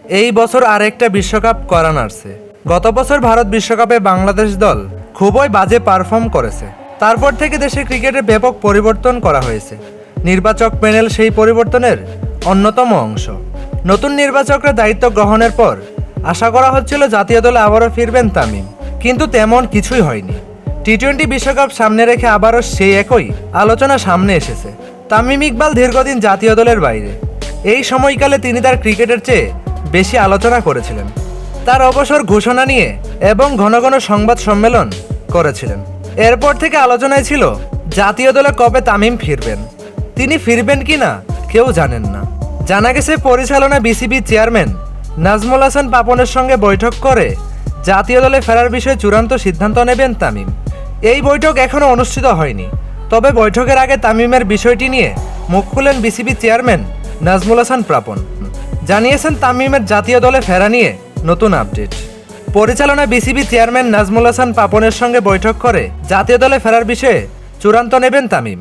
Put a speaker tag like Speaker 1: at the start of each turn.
Speaker 1: এই বছর আরেকটা বিশ্বকাপ করা নাড়ছে। গত বছর ভারত বিশ্বকাপে বাংলাদেশ দল খুবই বাজে পারফর্ম করেছে। তারপর থেকে দেশের ক্রিকেটে ব্যাপক পরিবর্তন করা হয়েছে। নির্বাচক প্যানেল সেই পরিবর্তনের অন্যতম অংশ। নতুন নির্বাচকরা দায়িত্ব গ্রহণের পর আশা করা হচ্ছিল জাতীয় দলে আবারও ফিরবেন তামিম, কিন্তু তেমন কিছুই হয়নি। টি-20 বিশ্বকাপ সামনে রেখে আবারও সেই একই আলোচনা সামনে এসেছে। তামিম ইকবাল দীর্ঘদিন জাতীয় দলের বাইরে। এই সময়কালে তিনি তার ক্রিকেটের চেয়ে বেশি আলোচনা করেছিলেন। তার অবসর ঘোষণা নিয়ে এবং ঘন ঘন সংবাদ সম্মেলন করেছিলেন। এরপর থেকে আলোচনায় ছিল জাতীয় দলে কবে তামিম ফিরবেন। তিনি ফিরবেন কিনা কেউ জানেন না। জানা গেছে পরিচালনা বিসিবি চেয়ারম্যান নাজমুল হাসান পাপনের সঙ্গে বৈঠক করে জাতীয় দলে ফেরার বিষয়ে চূড়ান্ত সিদ্ধান্ত নেবেন তামিম। এই বৈঠক এখনও অনুষ্ঠিত হয়নি, তবে বৈঠকের আগে তামিমের বিষয়টি নিয়ে মুখ খুলেন বিসিবি চেয়ারম্যান নাজমুল হাসান পাপন। জানিয়েছেন তামিমের জাতীয় দলে ফেরা নিয়ে নতুন আপডেট। পরিচালনা বিসিবি চেয়ারম্যান নাজমুল হাসান পাপনের সঙ্গে বৈঠক করে জাতীয় দলে ফেরার বিষয়ে চূড়ান্ত নেবেন তামিম।